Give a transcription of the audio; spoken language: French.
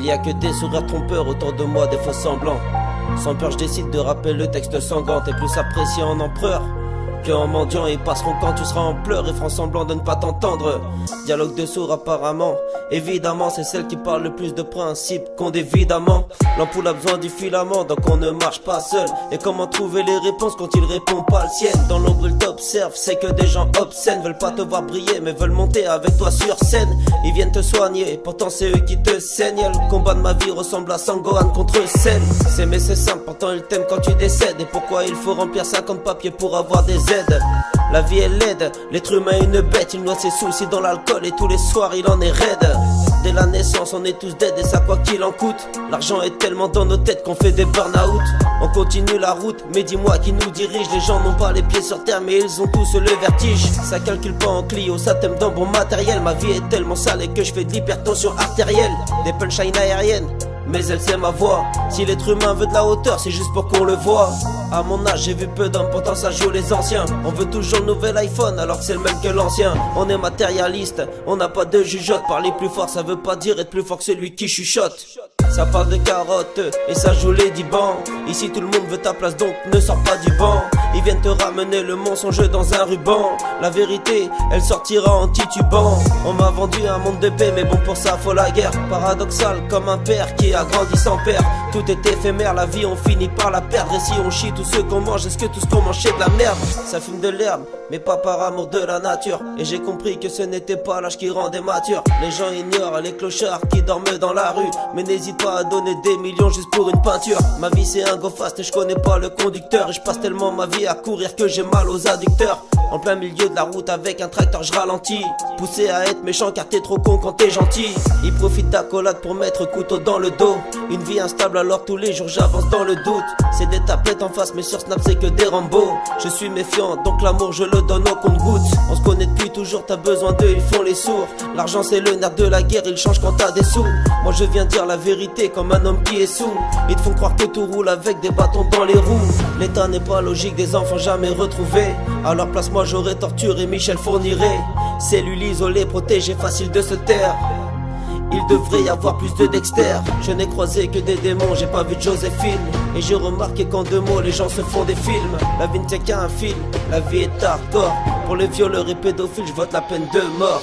y a que des sourires trompeurs autour de moi, des faux semblants. Sans peur je décide de rapper le texte sanglant. T'es plus apprécié en empereur qu'en mendiant. Ils passeront quand tu seras en pleurs et feront semblant de ne pas t'entendre. Dialogue de sourds apparemment. Évidemment c'est celle qui parle le plus de principes qu'ont évidemment. L'ampoule a besoin du filament donc on ne marche pas seul. Et comment trouver les réponses quand il répond pas le ciel? Dans l'ombre il t'observe, c'est que des gens obscènes veulent pas te voir briller mais veulent monter avec toi sur scène. Ils viennent te soigner, pourtant c'est eux qui te saignent. Le combat de ma vie ressemble à Sangohan contre Sen. S'aimer c'est simple, pourtant ils t'aiment quand tu décèdes. Et pourquoi il faut remplir 50 papiers pour avoir des aides? La vie est laide, l'être humain est une bête. Il noie ses soucis dans l'alcool et tous les soirs il en est raide. Dès la naissance on est tous dead et ça quoi qu'il en coûte. L'argent est tellement dans nos têtes qu'on fait des burn-out. On continue la route, mais dis-moi qui nous dirige. Les gens n'ont pas les pieds sur terre mais ils ont tous le vertige. Ça calcule pas en Clio, ça t'aime dans bon matériel. Ma vie est tellement sale et que je fais de l'hypertension artérielle. Des punchlines aériennes, mais elle c'est ma voix. Si l'être humain veut de la hauteur, c'est juste pour qu'on le voit. À mon âge j'ai vu peu d'hommes, pourtant ça joue les anciens. On veut toujours le nouvel iPhone alors que c'est le même que l'ancien. On est matérialiste, on n'a pas de jugeote. Parler plus fort ça veut pas dire être plus fort que celui qui chuchote. Ça parle de carottes et ça joue les 10 bancs. Ici tout le monde veut ta place donc ne sors pas du banc. Ils viennent te ramener le mensonge dans un ruban. La vérité elle sortira en titubant. On m'a vendu un monde de paix mais bon pour ça faut la guerre. Paradoxal comme un père qui a grandi sans père. Tout est éphémère, la vie on finit par la perdre. Et si on chie tout ce qu'on mange, est-ce que tout ce qu'on mange c'est de la merde? Ça fume de l'herbe mais pas par amour de la nature. Et j'ai compris que ce n'était pas l'âge qui rendait mature. Les gens ignorent les clochards qui dorment dans la rue. Mais n'hésite pas à donner des millions juste pour une peinture. Ma vie c'est un go fast et je connais pas le conducteur. Et je passe tellement ma vie à courir que j'ai mal aux adducteurs. En plein milieu de la route avec un tracteur je ralentis. Poussé à être méchant car t'es trop con quand t'es gentil. Ils profitent d'accolade pour mettre couteau dans le dos. Une vie instable alors tous les jours j'avance dans le doute. C'est des tapettes en face mais sur Snap c'est que des Rambo. Je suis méfiant donc l'amour je le donne au compte-goutte. On se connaît depuis toujours, t'as besoin d'eux, ils font les sourds. L'argent c'est le nerf de la guerre, il change quand t'as des sous. Moi je viens dire la vérité comme un homme qui est sous. Ils te font croire que tout roule avec des bâtons dans les roues. L'état n'est pas logique, des enfants jamais retrouvés. À leur place moi j'aurais torturé Michel Fourniret. Cellules isolées, protégées, facile de se taire. Il devrait y avoir plus de Dexter. Je n'ai croisé que des démons, j'ai pas vu de Joséphine. Et j'ai remarqué qu'en 2 mots les gens se font des films. La vie ne tient qu'à un film, la vie est hardcore. Pour les violeurs et pédophiles je vote la peine de mort.